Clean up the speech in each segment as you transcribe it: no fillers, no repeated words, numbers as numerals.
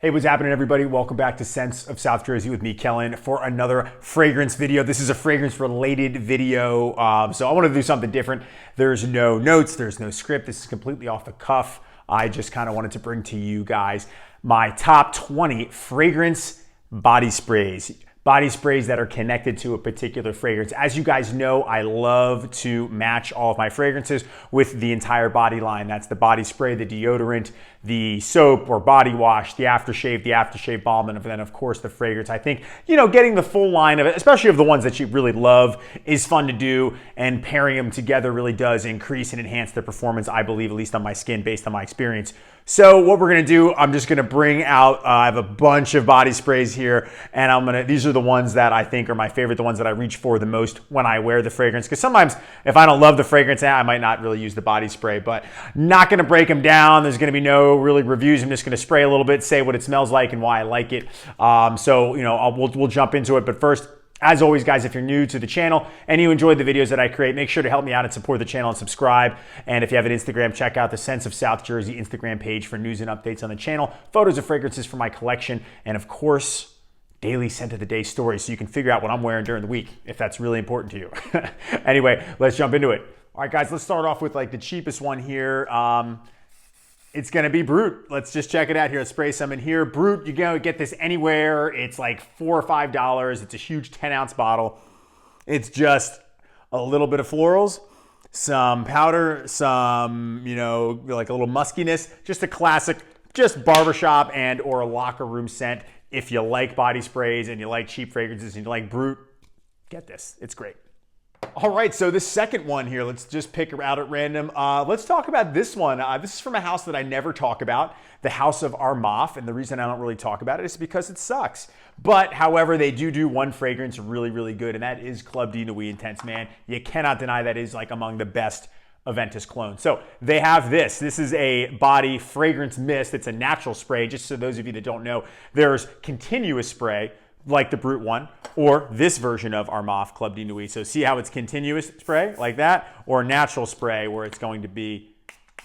Hey, what's happening, everybody? Welcome back to Scents of South Jersey with me, Kellen, for another fragrance video. This is a fragrance-related video, so I want to do something different. There's no notes, there's no script. This is completely off the cuff. I just kind of wanted to bring to you guys my top 20 fragrance body sprays. Body sprays that are connected to a particular fragrance. As you guys know, I love to match all of my fragrances with the entire body line. That's the body spray, the deodorant, the soap or body wash, the aftershave balm, and then of course the fragrance. I think, getting the full line of it, especially of the ones that you really love, is fun to do, and pairing them together really does increase and enhance the performance, I believe, at least on my skin based on my experience. So what we're gonna do, I'm just gonna bring out, I have a bunch of body sprays here, and these are the ones that I think are my favorite, the ones that I reach for the most when I wear the fragrance. Because sometimes if I don't love the fragrance, I might not really use the body spray, but not gonna break them down. There's gonna be no really reviews. I'm just gonna spray a little bit, say what it smells like and why I like it. We'll jump into it, but first, as always, guys, if you're new to the channel and you enjoyed the videos that I create, make sure to help me out and support the channel and subscribe. And if you have an Instagram, check out the Scents of South Jersey Instagram page for news and updates on the channel, photos of fragrances from my collection, and of course, daily scent of the day stories so you can figure out what I'm wearing during the week if that's really important to you. Anyway, let's jump into it. All right, guys, let's start off with like the cheapest one here. It's gonna be Brut. Let's just check it out here. Let's spray some in here. Brut, you can get this anywhere. It's like $4 or $5. It's a huge 10-ounce bottle. It's just a little bit of florals, some powder, some, like a little muskiness, just a classic, just barbershop and or a locker room scent. If you like body sprays and you like cheap fragrances and you like Brut, get this, it's great. All right, so this second one here, let's just pick out at random. Let's talk about this one. This is from a house that I never talk about, the House of Armaf, and the reason I don't really talk about it is because it sucks. But, however, they do one fragrance really, really good, and that is Club de Nuit Intense, man. You cannot deny that is like among the best Aventus clones. So they have this. This is a body fragrance mist. It's a natural spray. Just so those of you that don't know, there's continuous spray, like the Brut one, or this version of Armaf Club de Nuit. So see how it's continuous spray like that, or natural spray where it's going to be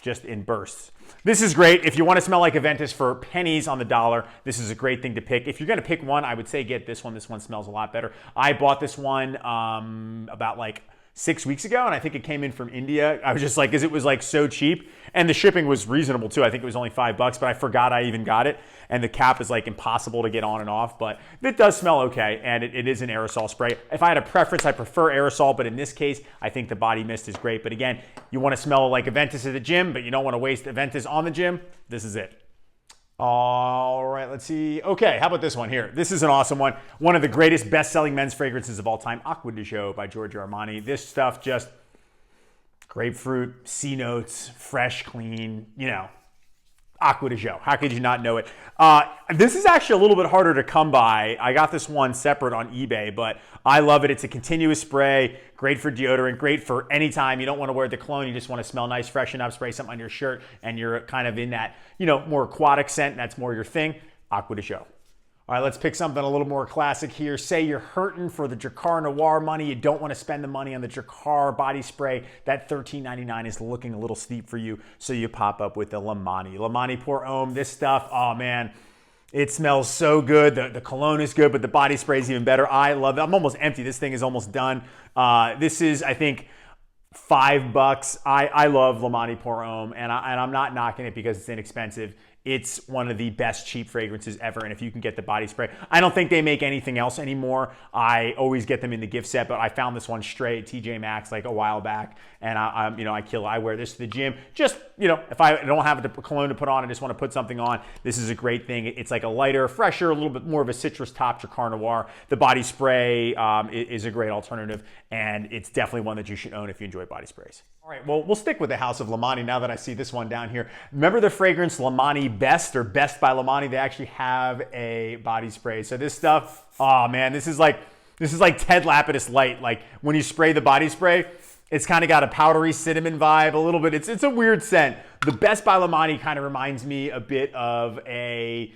just in bursts. This is great. If you want to smell like Aventus for pennies on the dollar, this is a great thing to pick. If you're going to pick one, I would say get this one. This one smells a lot better. I bought this one about like 6 weeks ago, and I think it came in from India. I was just like, because it was like so cheap, and the shipping was reasonable too. I think it was only $5, but I forgot I even got it, and the cap is like impossible to get on and off, but it does smell okay, and it is an aerosol spray. If I had a preference, I prefer aerosol, but in this case, I think the body mist is great. But again, you want to smell like Aventus at the gym, but you don't want to waste Aventus on the gym, this is it. All right, let's see. Okay, how about this one here? This is an awesome one. One of the greatest best-selling men's fragrances of all time, Acqua di Gio by Giorgio Armani. This stuff just grapefruit, sea notes, fresh, clean, Acqua di Gio. How could you not know it? This is actually a little bit harder to come by. I got this one separate on eBay, but I love it. It's a continuous spray, great for deodorant, great for any time. You don't want to wear the cologne. You just want to smell nice, freshen up, spray something on your shirt, and you're kind of in that, more aquatic scent. That's more your thing. Acqua di Gio. All right, let's pick something a little more classic here. Say you're hurting for the Drakkar Noir money. You don't want to spend the money on the Drakkar body spray. That $13.99 is looking a little steep for you, so you pop up with the Lamani. Lamani Pour Homme, this stuff, oh man, it smells so good. The cologne is good, but the body spray is even better. I love it. I'm almost empty. This thing is almost done. This is, I think, $5. I love Lamani Pour Homme, and I'm not knocking it because it's inexpensive. It's one of the best cheap fragrances ever, and if you can get the body spray, I don't think they make anything else anymore. I always get them in the gift set, but I found this one straight at TJ Maxx like a while back, and I wear this to the gym. Just, if I don't have the cologne to put on, I just want to put something on. This is a great thing. It's like a lighter, fresher, a little bit more of a citrus top Drakkar Noir. The body spray is a great alternative, and it's definitely one that you should own if you enjoy body sprays. All right, well, we'll stick with the House of Lamani now that I see this one down here. Remember the fragrance Lamani Best or Best by Lamani? They actually have a body spray. So this stuff, oh man, this is like Ted Lapidus Light. Like when you spray the body spray, it's kind of got a powdery cinnamon vibe a little bit. It's a weird scent. The Best by Lamani kind of reminds me a bit of a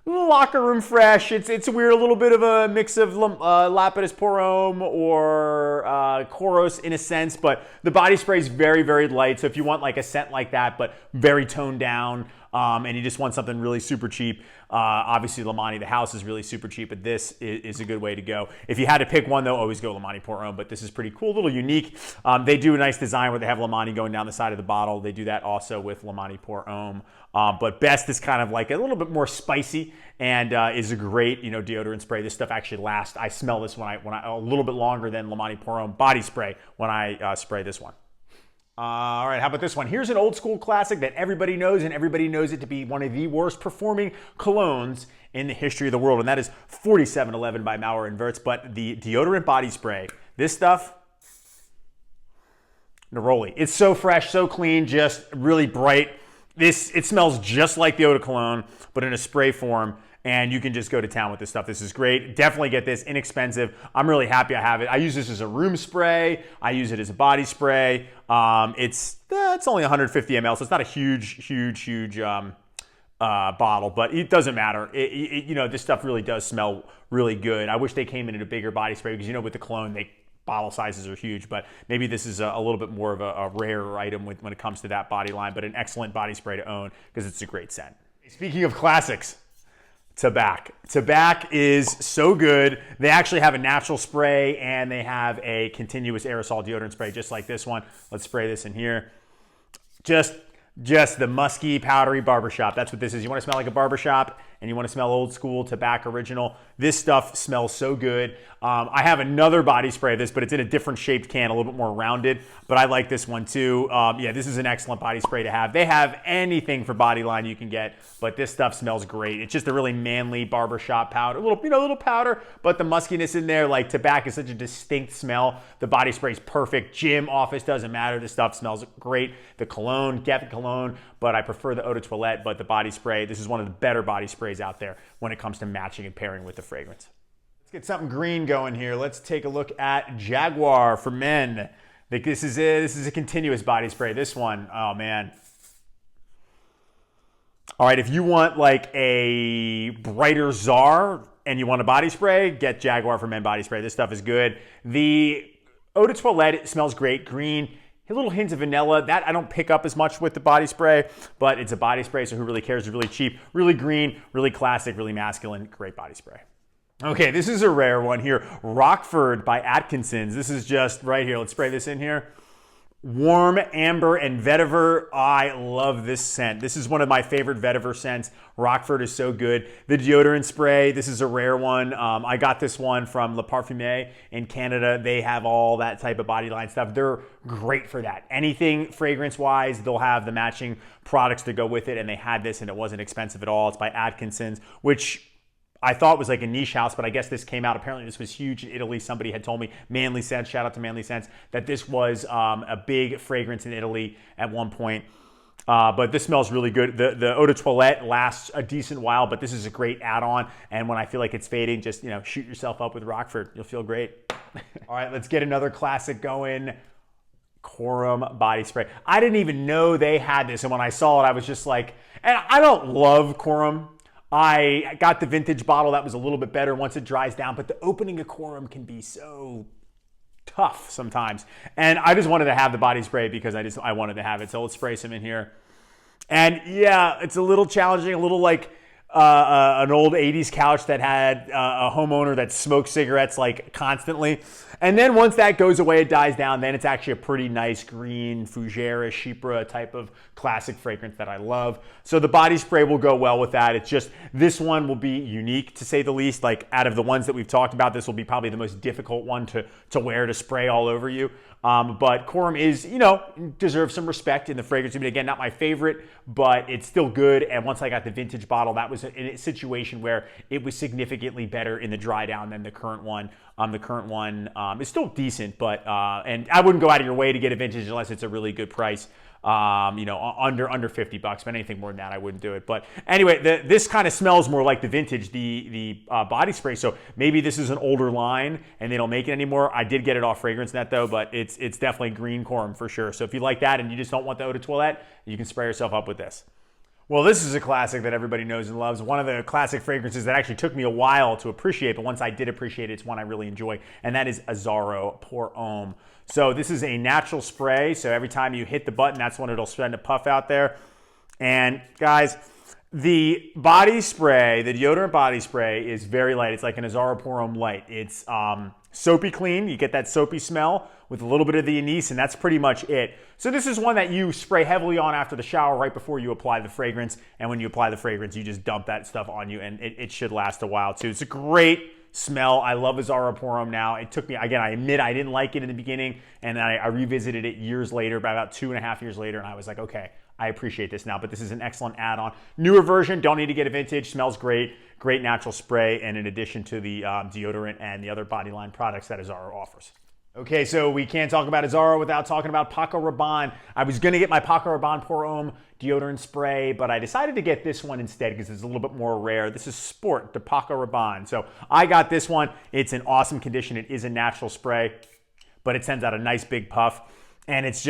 locker room fresh. It's weird, a little bit of a mix of Lapidus Pour Homme or Kouros in a sense, but the body spray is very, very light. So if you want like a scent like that, but very toned down, and you just want something really super cheap. Obviously, Lemani the house is really super cheap, but this is a good way to go. If you had to pick one, though, always go Lemani Port Homme, but this is pretty cool, a little unique. They do a nice design where they have Lemani going down the side of the bottle. They do that also with Lemani Port Homme. But Best is kind of like a little bit more spicy and is a great, deodorant spray. This stuff actually lasts. I smell this when I a little bit longer than Lemani Port Homme body spray when I spray this one. All right, how about this one? Here's an old school classic that everybody knows, and everybody knows it to be one of the worst performing colognes in the history of the world, and that is 4711 by Mauer and Wirtz. But the deodorant body spray, this stuff, Neroli. It's so fresh, so clean, just really bright. It smells just like the eau de cologne, but in a spray form. And you can just go to town with this stuff. This is great. Definitely get this, inexpensive. I'm really happy I have it. I use this as a room spray. I use it as a body spray. It's only 150 ml, so it's not a huge bottle, but it doesn't matter. This stuff really does smell really good. I wish they came in a bigger body spray because, with the cologne, bottle sizes are huge, but maybe this is a little bit more of a rare item when it comes to that body line, but an excellent body spray to own because it's a great scent. Speaking of classics, Tabac. Tabac is so good. They actually have a natural spray and they have a continuous aerosol deodorant spray just like this one. Let's spray this in here. Just the musky, powdery barbershop. That's what this is. You want to smell like a barbershop and you want to smell old school Tabac original. This stuff smells so good. I have another body spray of this, but it's in a different shaped can, a little bit more rounded, but I like this one too. This is an excellent body spray to have. They have anything for body line you can get, but this stuff smells great. It's just a really manly barbershop powder, a little powder, but the muskiness in there, like Tabac is such a distinct smell. The body spray is perfect. Gym, office, doesn't matter. This stuff smells great. The cologne, get the cologne, but I prefer the eau de toilette, but the body spray, this is one of the better body sprays out there when it comes to matching and pairing with the fragrance. Let's get something green going here. Let's take a look at Jaguar for men. This is a continuous body spray. This one, oh man. All right, if you want like a brighter czar and you want a body spray, get Jaguar for men body spray. This stuff is good. The eau de toilette, it smells great, green. A little hints of vanilla. That I don't pick up as much with the body spray, but it's a body spray, so who really cares? It's really cheap, really green, really classic, really masculine, great body spray. Okay, this is a rare one here. Rockford by Atkinson's. This is just right here. Let's spray this in here. Warm Amber and Vetiver. I love this scent. This is one of my favorite Vetiver scents. Rockford is so good. The deodorant spray, this is a rare one. I got this one from Le Parfumé in Canada. They have all that type of body line stuff. They're great for that. Anything fragrance-wise, they'll have the matching products to go with it, and they had this, and it wasn't expensive at all. It's by Atkinson's, which I thought was like a niche house, but I guess this came out. Apparently this was huge in Italy. Somebody had told me, Manly Scents, shout out to Manly Scents, that this was a big fragrance in Italy at one point. But this smells really good. The eau de toilette lasts a decent while, but this is a great add-on. And when I feel like it's fading, just shoot yourself up with Rockford. You'll feel great. All right, let's get another classic going. Corum body spray. I didn't even know they had this, and when I saw it, I was just like, and I don't love Corum. I got the vintage bottle that was a little bit better once it dries down, but the opening of Corum can be so tough sometimes. And I just wanted to have the body spray because I wanted to have it. So let's spray some in here. And yeah, it's a little challenging, a little like an old 80s couch that had a homeowner that smoked cigarettes like constantly. And then once that goes away, it dies down, then it's actually a pretty nice green Fougère Chypre type of classic fragrance that I love. So the body spray will go well with that. It's just, this one will be unique to say the least. Like out of the ones that we've talked about, this will be probably the most difficult one to wear, to spray all over you. But Corum is, deserves some respect in the fragrance. I mean, again, not my favorite, but it's still good. And once I got the vintage bottle, that was in a situation where it was significantly better in the dry down than the current one. The current one is still decent, but and I wouldn't go out of your way to get a vintage unless it's a really good price. Under $50, but anything more than that, I wouldn't do it. But anyway, this kind of smells more like the vintage, the body spray. So maybe this is an older line and they don't make it anymore. I did get it off FragranceNet though, but it's definitely green Corum for sure. So if you like that and you just don't want the eau de toilette, you can spray yourself up with this. Well, this is a classic that everybody knows and loves. One of the classic fragrances that actually took me a while to appreciate, but once I did appreciate it, it's one I really enjoy, and that is Azzaro Port Homme. So this is a natural spray, so every time you hit the button, that's when it'll send a puff out there. And guys, the body spray, the deodorant body spray is very light. It's like an Azara Pour Homme Light. It's soapy clean. You get that soapy smell with a little bit of the anise, and that's pretty much it. So this is one that you spray heavily on after the shower right before you apply the fragrance. And when you apply the fragrance, you just dump that stuff on you, and it should last a while too. It's a great smell. I love Azara Pour Homme now. It took me, again, I admit I didn't like it in the beginning, and I revisited it years later, about 2.5 years later, and I was like, okay, I appreciate this now, but this is an excellent add-on. Newer version, don't need to get a vintage, smells great, great natural spray, and in addition to the deodorant and the other body line products that Azara offers. Okay, so we can't talk about Azara without talking about Paco Rabanne. I was gonna get my Paco Rabanne Pour Homme deodorant spray, but I decided to get this one instead because it's a little bit more rare. This is Sport de Paco Rabanne. So I got this one. It's in awesome condition. It is a natural spray, but it sends out a nice big puff, and it's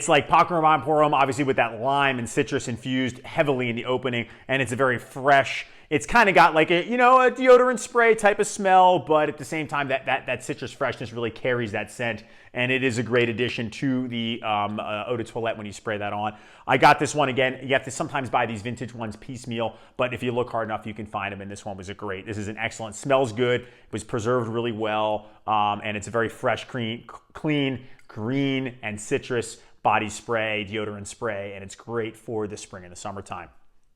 like Paco Rabanne Pour Homme, obviously with that lime and citrus infused heavily in the opening, and it's a very fresh. It's kind of got like a deodorant spray type of smell, but at the same time, that citrus freshness really carries that scent, and it is a great addition to the eau de toilette when you spray that on. I got this one again. You have to sometimes buy these vintage ones piecemeal, but if you look hard enough, you can find them, and this one was great. This is an excellent, smells good, it was preserved really well, and it's a very fresh, clean, green, and citrus body spray, deodorant spray, and it's great for the spring and the summertime.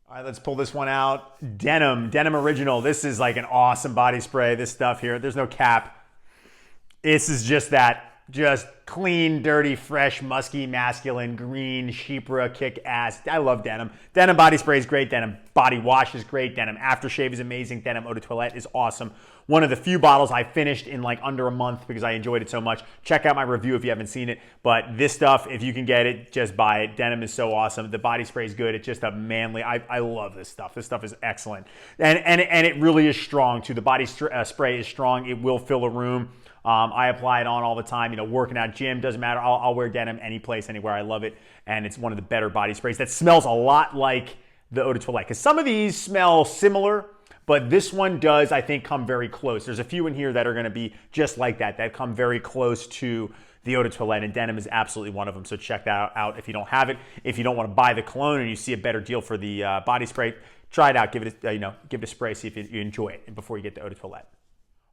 All right, let's pull this one out. Denim Original. This is like an awesome body spray. This stuff here, there's no cap. This is just clean, dirty, fresh, musky, masculine, green, Chypre, kick ass. I love denim. Denim body spray is great. Denim body wash is great. Denim aftershave is amazing. Denim eau de toilette is awesome. One of the few bottles I finished in like under a month because I enjoyed it so much. Check out my review if you haven't seen it. But this stuff, if you can get it, just buy it. Denim is so awesome. The body spray is good. It's just a manly. I love this stuff. This stuff is excellent. And it really is strong too. The body spray is strong. It will fill a room. I apply it on all the time, working out, gym, doesn't matter. I'll wear denim any place, anywhere. I love it. And it's one of the better body sprays that smells a lot like the eau de toilette. Because some of these smell similar, but this one does, I think, come very close. There's a few in here that are going to be just like that come very close to the eau de toilette, and denim is absolutely one of them. So check that out if you don't have it. If you don't want to buy the cologne and you see a better deal for the body spray, try it out. Give it a spray, see if you enjoy it before you get the eau de toilette.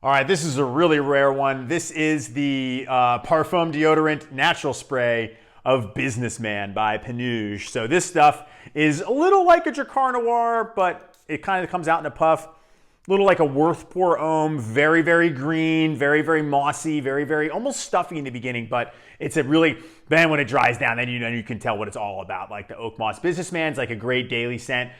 All right, this is a really rare one. This is the Parfum Deodorant Natural Spray of Businessman by Panurge. So this stuff is a little like a Drakkar Noir, but it kind of comes out in a puff. A little like a Worth Pour Homme, very, very green, very, very mossy, very, very almost stuffy in the beginning, but it's a really, then when it dries down, then you can tell what it's all about. Like the Oak Moss Businessman's like a great daily scent.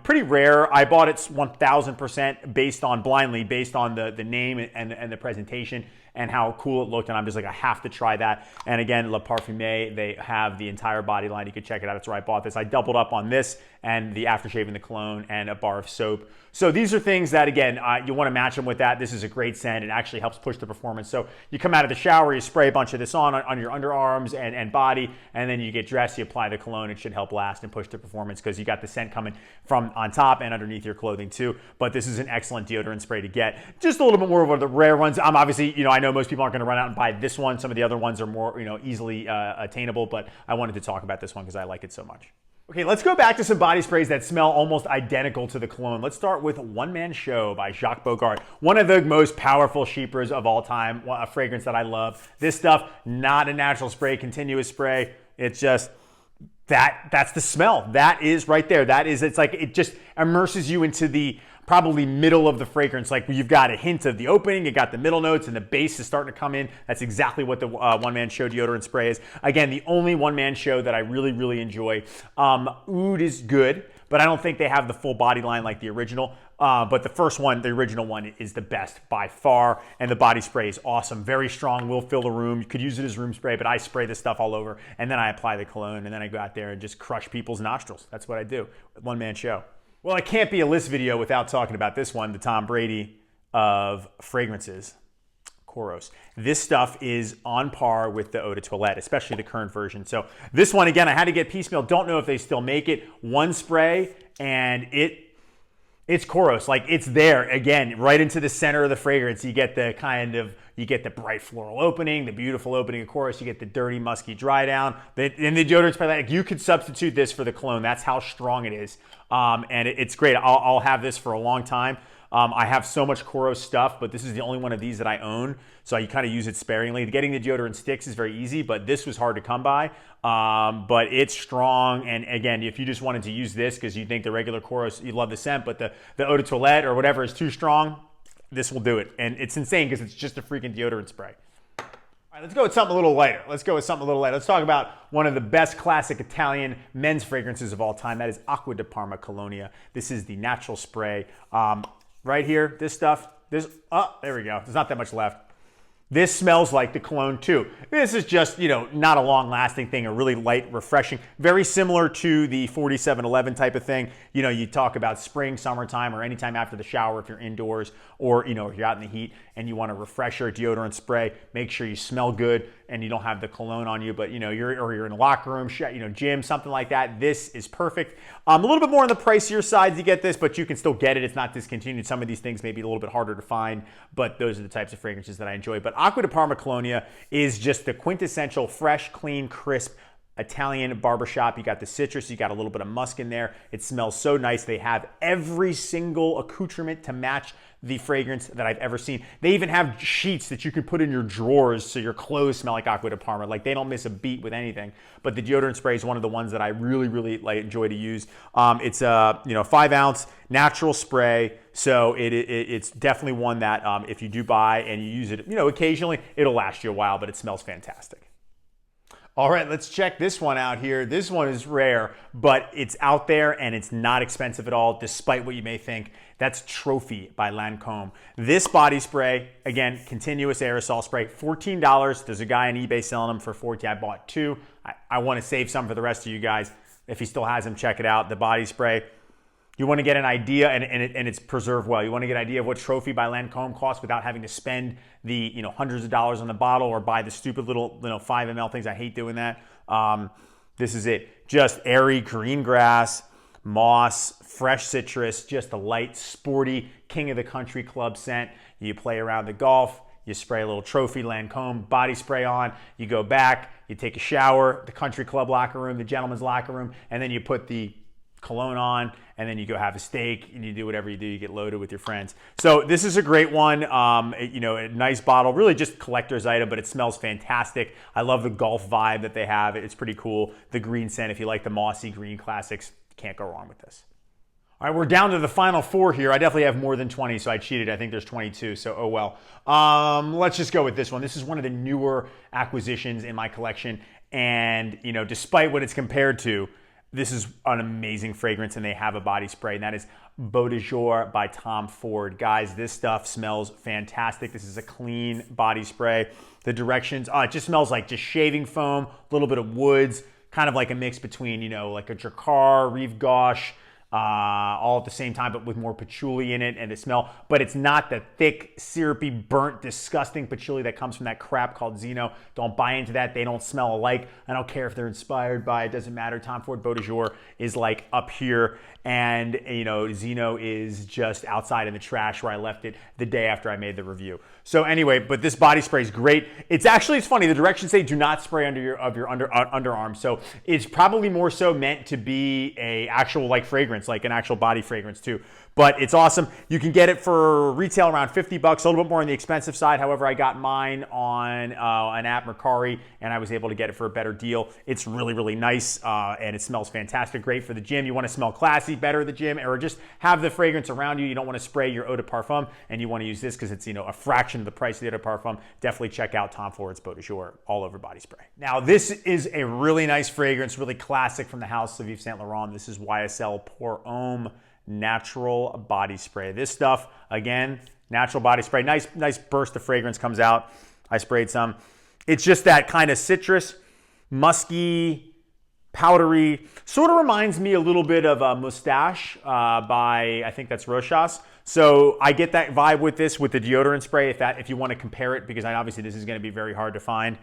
Pretty rare. I bought it 1000% blindly based on the name and the presentation and how cool it looked, and I'm just like, I have to try that. And again, Le Parfumé, they have the entire body line. You can check it out. That's where I bought this. I doubled up on this and the aftershave and the cologne and a bar of soap. So these are things that, again, you want to match them with that. This is a great scent. It actually helps push the performance. So you come out of the shower, you spray a bunch of this on your underarms and body, and then you get dressed, you apply the cologne. It should help last and push the performance because you got the scent coming from on top and underneath your clothing too. But this is an excellent deodorant spray to get. Just a little bit more of the rare ones. I'm obviously, I know most people aren't going to run out and buy this one. Some of the other ones are more, easily attainable, but I wanted to talk about this one because I like it so much. Okay, let's go back to some body sprays that smell almost identical to the cologne. Let's start with One Man Show by Jacques Bogart. One of the most powerful Chypres of all time, a fragrance that I love. This stuff, not a natural spray, continuous spray. It's just, that's the smell. That is right there. It's like, it just immerses you into the probably middle of the fragrance. Like you've got a hint of the opening, you got the middle notes, and the base is starting to come in. That's exactly what the One Man Show deodorant spray is. Again, the only One Man Show that I really, really enjoy. Oud is good, but I don't think they have the full body line like the original. But the first one, the original one, is the best by far, and the body spray is awesome. Very strong, will fill a room. You could use it as room spray, but I spray this stuff all over, and then I apply the cologne, and then I go out there and just crush people's nostrils. That's what I do. One Man Show. Well, it can't be a list video without talking about this one, the Tom Brady of fragrances, Kouros. This stuff is on par with the eau de toilette, especially the current version. So this one, again, I had to get piecemeal. Don't know if they still make it. One spray, and It's Kouros, like it's there again, right into the center of the fragrance. You get the bright floral opening, the beautiful opening of Kouros. You get the dirty, musky dry down. And the deodorant spray, like you could substitute this for the cologne. That's how strong it is, and it's great. I'll have this for a long time. I have so much Kouros stuff, but this is the only one of these that I own, so you kind of use it sparingly. Getting the deodorant sticks is very easy, but this was hard to come by. But it's strong, and again, if you just wanted to use this because you think the regular Kouros, you love the scent, but the eau de toilette or whatever is too strong, this will do it. And it's insane because it's just a freaking deodorant spray. All right, let's go with something a little lighter. Let's talk about one of the best classic Italian men's fragrances of all time. That is Acqua di Parma Colonia. This is the natural spray. Right here, this stuff, there we go. There's not that much left. This smells like the cologne too. This is just, not a long lasting thing, a really light, refreshing, very similar to the 4711 type of thing. You talk about spring, summertime, or anytime after the shower if you're indoors or, if you're out in the heat and you want to refresh your deodorant spray, make sure you smell good and you don't have the cologne on you, but you're in a locker room, gym, something like that. This is perfect. A little bit more on the pricier side to get this, but you can still get it. It's not discontinued. Some of these things may be a little bit harder to find, but those are the types of fragrances that I enjoy. But Acqua di Parma Colonia is just the quintessential fresh, clean, crisp Italian barbershop. You got the citrus, you got a little bit of musk in there. It smells so nice. They have every single accoutrement to match the fragrance that I've ever seen. They even have sheets that you can put in your drawers so your clothes smell like Acqua di Parma. Like they don't miss a beat with anything. But the deodorant spray is one of the ones that I really, really enjoy to use. It's a 5-ounce natural spray, so it's definitely one that if you do buy and you use it, occasionally, it'll last you a while. But it smells fantastic. All right, let's check this one out here. This one is rare, but it's out there and it's not expensive at all, despite what you may think. That's Trophy by Lancome. This body spray, again, continuous aerosol spray, $14. There's a guy on eBay selling them for $14. I bought 2. I want to save some for the rest of you guys. If he still has them, check it out. The body spray. You want to get an idea, and it's preserved well. You want to get an idea of what Trophy by Lancome costs without having to spend the hundreds of dollars on the bottle or buy the stupid little 5 ml things. I hate doing that. This is it. Just airy green grass, moss, fresh citrus, just a light, sporty, king of the country club scent. You play around the golf. You spray a little Trophy Lancome body spray on. You go back. You take a shower, the country club locker room, the gentleman's locker room, and then you put the cologne on, and then you go have a steak and you do whatever you do. You get loaded with your friends. So this is a great one. A nice bottle, really just collector's item, but it smells fantastic. I love the golf vibe that they have. It's pretty cool. The green scent, if you like the mossy green classics, can't go wrong with this. All right, we're down to the final 4 here. I definitely have more than 20, so I cheated. I think there's 22, so oh well. Let's just go with this one. This is one of the newer acquisitions in my collection, and despite what it's compared to, this is an amazing fragrance, and they have a body spray, and that is Beau de Jour by Tom Ford. Guys, this stuff smells fantastic. This is a clean body spray. The directions, it just smells like just shaving foam, a little bit of woods, kind of like a mix between, like a Drakkar, Rive Gauche, all at the same time, but with more patchouli in it and the smell. But it's not the thick, syrupy, burnt, disgusting patchouli that comes from that crap called Zeno. Don't buy into that. They don't smell alike. I don't care if they're inspired by it. Doesn't matter. Tom Ford Beau de Jour is like up here, and Zeno is just outside in the trash where I left it the day after I made the review. So anyway, but this body spray is great. It's funny. The directions say do not spray under your underarm. So it's probably more so meant to be a actual fragrance, like an actual body fragrance too. But it's awesome. You can get it for retail around $50, a little bit more on the expensive side. However, I got mine on an app, Mercari, and I was able to get it for a better deal. It's really, really nice, and it smells fantastic. Great for the gym. You want to smell classy, better at the gym, or just have the fragrance around you. You don't want to spray your eau de parfum, and you want to use this because it's a fraction of the price of the eau de parfum. Definitely check out Tom Ford's Beau de Jour all over body spray. Now, this is a really nice fragrance, really classic from the house of Yves Saint Laurent. This is YSL Pour Homme Natural Body Spray. This stuff, again, natural body spray. Nice burst of fragrance comes out. I sprayed some. It's just that kind of citrus, musky, powdery. Sort of reminds me a little bit of a Moustache by, I think that's Rochas. So I get that vibe with this, with the deodorant spray, if you want to compare it, because obviously this is going to be very hard to find.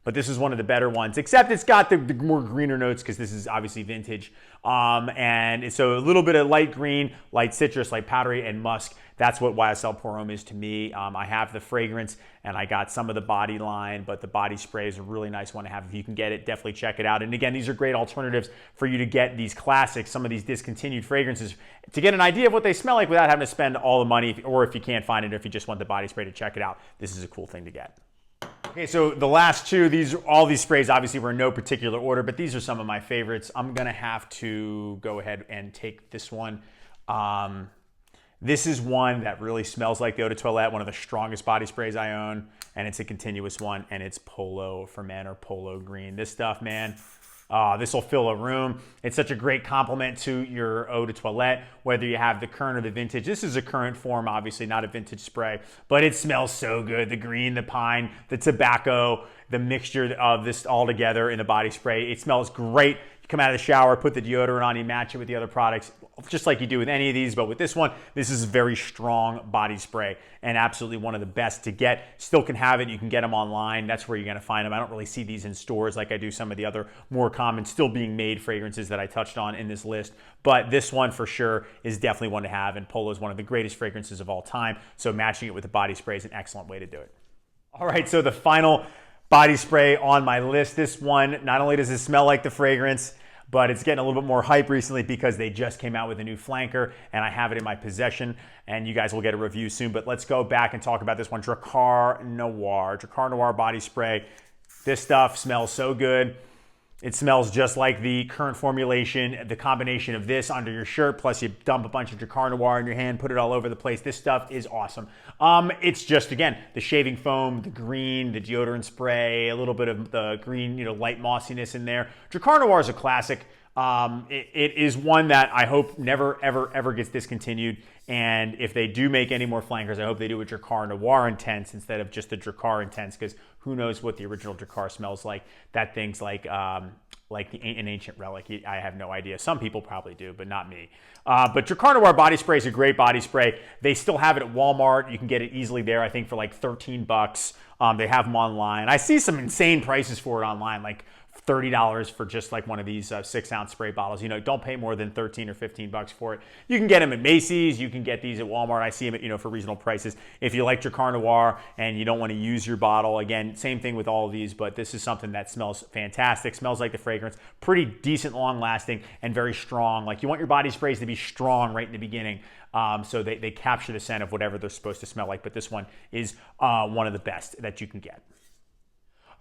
But this is one of the better ones, except it's got the more greener notes because this is obviously vintage. And so a little bit of light green, light citrus, light powdery, and musk. That's what YSL Pour Homme is to me. I have the fragrance and I got some of the body line, but the body spray is a really nice one to have. If you can get it, definitely check it out. And again, these are great alternatives for you to get these classics, some of these discontinued fragrances, to get an idea of what they smell like without having to spend all the money, or if you can't find it, or if you just want the body spray to check it out, this is a cool thing to get. Okay, so the last two, all these sprays obviously were in no particular order, but these are some of my favorites. I'm gonna have to go ahead and take this one. This is one that really smells like the Eau de Toilette, one of the strongest body sprays I own, and it's a continuous one, and it's Polo for Men, or Polo Green. This stuff, man, this will fill a room. It's such a great complement to your Eau de Toilette, whether you have the current or the vintage. This is a current form, obviously, not a vintage spray, but it smells so good. The green, the pine, the tobacco, the mixture of this all together in the body spray. It smells great. You come out of the shower, put the deodorant on, you match it with the other products, just like you do with any of these, but with this one, this is a very strong body spray and absolutely one of the best to get. Still can have it. You can get them online. That's where you're going to find them. I don't really see these in stores like I do some of the other more common, still being made fragrances that I touched on in this list. But this one for sure is definitely one to have, and Polo is one of the greatest fragrances of all time. So matching it with the body spray is an excellent way to do it. All right, so the final body spray on my list. This one, not only does it smell like the fragrance, but it's getting a little bit more hype recently because they just came out with a new flanker and I have it in my possession, and you guys will get a review soon. But let's go back and talk about this one, Drakkar Noir. Drakkar Noir body spray. This stuff smells so good. It smells just like the current formulation, the combination of this under your shirt, plus you dump a bunch of Drakkar Noir in your hand, put it all over the place. This stuff is awesome. It's just, again, the shaving foam, the green, the deodorant spray, a little bit of the green, light mossiness in there. Drakkar Noir is a classic. It is one that I hope never, ever, ever gets discontinued. And if they do make any more flankers, I hope they do a Drakkar Noir Intense instead of just the Drakkar Intense, because who knows what the original Drakkar smells like. That thing's like an ancient relic. I have no idea. Some people probably do, but not me. But Drakkar Noir body spray is a great body spray. They still have it at Walmart. You can get it easily there, I think, for like $13. They have them online. I see some insane prices for it online, like $30 for just like one of these 6-ounce spray bottles. Don't pay more than $13 or $15 for it. You can get them at Macy's. You can get these at Walmart. I see them at, for reasonable prices. If you like Drakkar Noir and you don't want to use your bottle, again, same thing with all of these, but this is something that smells fantastic, smells like the fragrance, pretty decent, long lasting, and very strong. Like, you want your body sprays to be strong right in the beginning. So they capture the scent of whatever they're supposed to smell like, but this one is one of the best that you can get.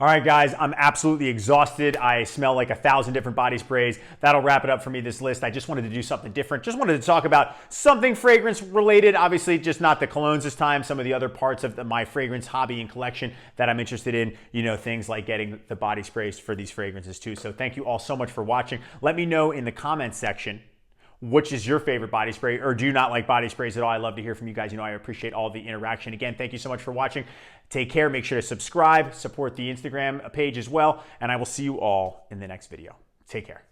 All right, guys, I'm absolutely exhausted. I smell like 1,000 different body sprays. That'll wrap it up for me, this list. I just wanted to do something different. Just wanted to talk about something fragrance related. Obviously, just not the colognes this time. Some of the other parts of my fragrance hobby and collection that I'm interested in, things like getting the body sprays for these fragrances too. So thank you all so much for watching. Let me know in the comments section which is your favorite body spray, or do you not like body sprays at all? I love to hear from you guys. I appreciate all the interaction. Again, thank you so much for watching. Take care. Make sure to subscribe, support the Instagram page as well, and I will see you all in the next video. Take care.